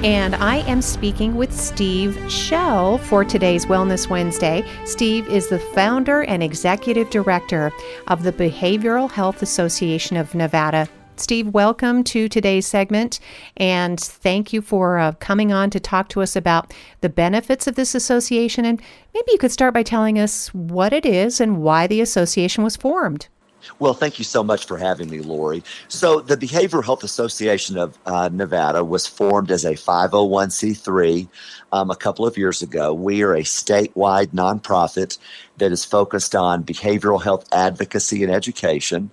And I am speaking with Steve Schell for today's Wellness Wednesday. Steve is the founder and executive director of the Behavioral Health Association of Nevada. Steve, welcome to today's segment, and thank you for coming on to talk to us about the benefits of this association. And maybe you could start by telling us what it is and why the association was formed. Well, thank you so much for having me, Lori. So the Behavioral Health Association of Nevada was formed as a 501c3 a couple of years ago. We are a statewide nonprofit that is focused on behavioral health advocacy and education.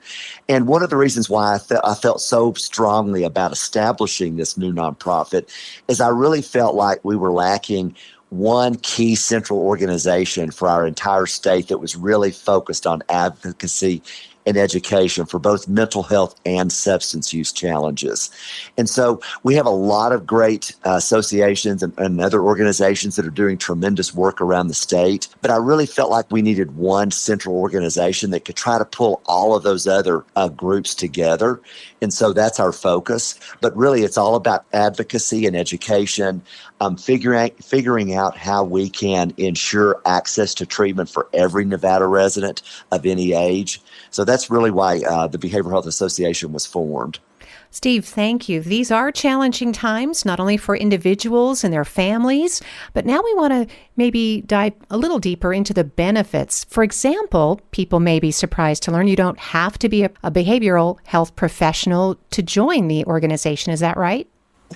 And one of the reasons why I felt so strongly about establishing this new nonprofit is I really felt like we were lacking one key central organization for our entire state that was really focused on advocacy and education for both mental health and substance use challenges. And so we have a lot of great associations and other organizations that are doing tremendous work around the state. But I really felt like we needed one central organization that could try to pull all of those other groups together. And so that's our focus. But really, it's all about advocacy and education, figuring out how we can ensure access to treatment for every Nevada resident of any age. So that's really why the Behavioral Health Association was formed. Steve, thank you. These are challenging times, not only for individuals and their families, but now we want to maybe dive a little deeper into the benefits. For example, people may be surprised to learn you don't have to be a behavioral health professional to join the organization. Is that right?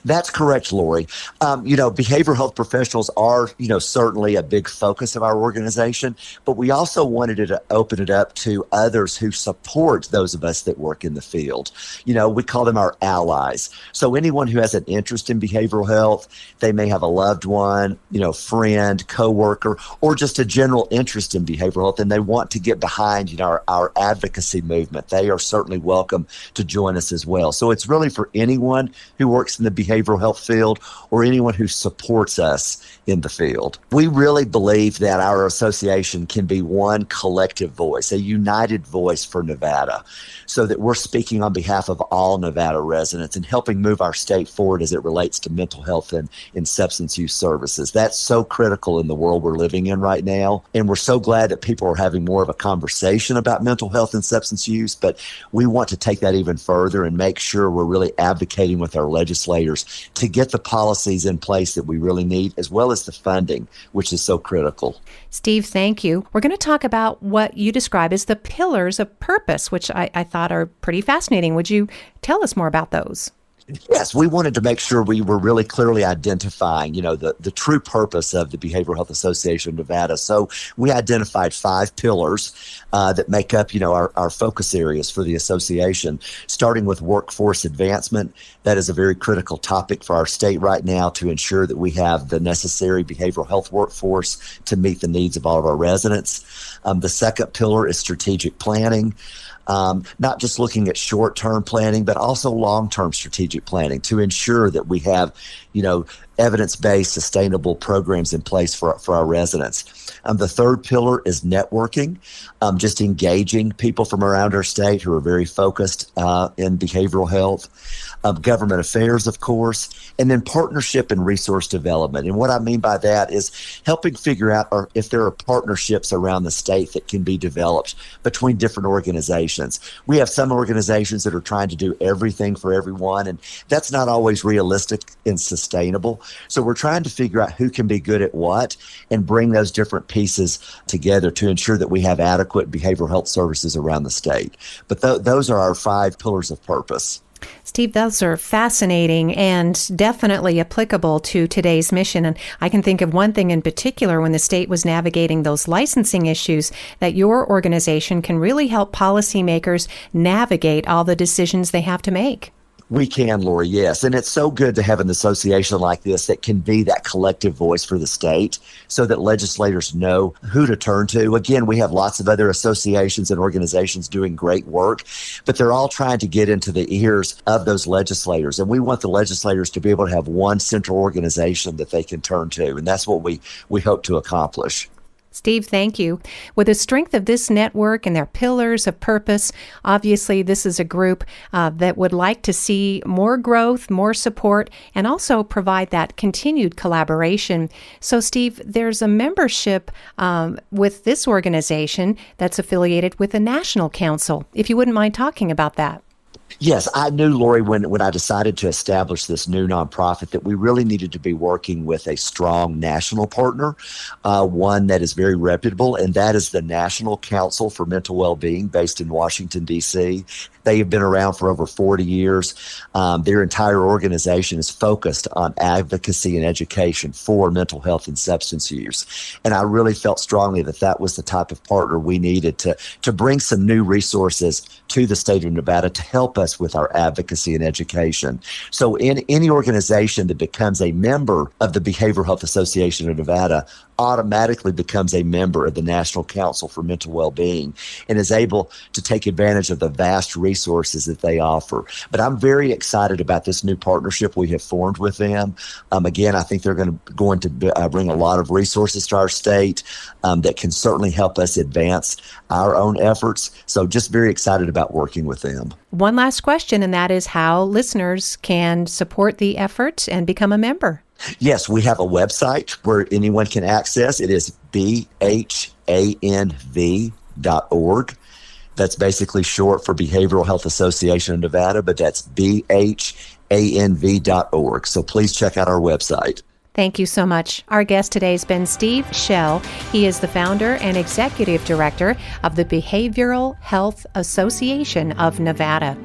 That's correct, Lori. Behavioral health professionals are, certainly a big focus of our organization, but we also wanted to open it up to others who support those of us that work in the field. We call them our allies. So anyone who has an interest in behavioral health, they may have a loved one, friend, coworker, or just a general interest in behavioral health, and they want to get behind, our advocacy movement. They are certainly welcome to join us as well. So it's really for anyone who works in the behavioral health field or anyone who supports us in the field. We really believe that our association can be one collective voice, a united voice for Nevada, so that we're speaking on behalf of all Nevada residents and helping move our state forward as it relates to mental health and substance use services. That's so critical in the world we're living in right now. And we're so glad that people are having more of a conversation about mental health and substance use, but we want to take that even further and make sure we're really advocating with our legislators to get the policies in place that we really need, as well as the funding, which is so critical. Steve, thank you. We're going to talk about what you describe as the pillars of purpose, which I thought are pretty fascinating. Would you tell us more about those? Yes, we wanted to make sure we were really clearly identifying, the true purpose of the Behavioral Health Association of Nevada. So we identified 5 pillars that make up, our focus areas for the association, starting with workforce advancement. That is a very critical topic for our state right now to ensure that we have the necessary behavioral health workforce to meet the needs of all of our residents. The second pillar is strategic planning. Not just looking at short-term planning, but also long-term strategic planning to ensure that we have, evidence-based, sustainable programs in place for our residents. The third pillar is networking, just engaging people from around our state who are very focused in behavioral health. Government affairs, of course, and then partnership and resource development. And what I mean by that is helping figure out if there are partnerships around the state that can be developed between different organizations. We have some organizations that are trying to do everything for everyone, and that's not always realistic and sustainable. So we're trying to figure out who can be good at what and bring those different pieces together to ensure that we have adequate behavioral health services around the state. But those are our 5 pillars of purpose. Steve, those are fascinating and definitely applicable to today's mission. And I can think of one thing in particular when the state was navigating those licensing issues, that your organization can really help policymakers navigate all the decisions they have to make. We can, Lori, yes. And it's so good to have an association like this that can be that collective voice for the state so that legislators know who to turn to. Again, we have lots of other associations and organizations doing great work, but they're all trying to get into the ears of those legislators. And we want the legislators to be able to have one central organization that they can turn to. And that's what we hope to accomplish. Steve, thank you. With the strength of this network and their pillars of purpose, obviously this is a group that would like to see more growth, more support, and also provide that continued collaboration. So, Steve, there's a membership with this organization that's affiliated with the National Council. If you wouldn't mind talking about that. Yes, I knew, Lori, when I decided to establish this new nonprofit that we really needed to be working with a strong national partner, one that is very reputable, and that is the National Council for Mental Well-Being based in Washington, D.C. They have been around for over 40 years. Their entire organization is focused on advocacy and education for mental health and substance use. And I really felt strongly that that was the type of partner we needed to bring some new resources to the state of Nevada to help us with our advocacy and education. So in any organization that becomes a member of the Behavioral Health Association of Nevada automatically becomes a member of the National Council for Mental Well-Being and is able to take advantage of the vast resources that they offer. But I'm very excited about this new partnership we have formed with them. Again, I think they're going to bring a lot of resources to our state that can certainly help us advance our own efforts. So just very excited about working with them. One last question, and that is how listeners can support the effort and become a member. Yes, we have a website where anyone can access. It is BHANV.org. That's basically short for Behavioral Health Association of Nevada, but that's BHANV.org. So please check out our website. Thank you so much. Our guest today has been Steve Schell. He is the founder and executive director of the Behavioral Health Association of Nevada.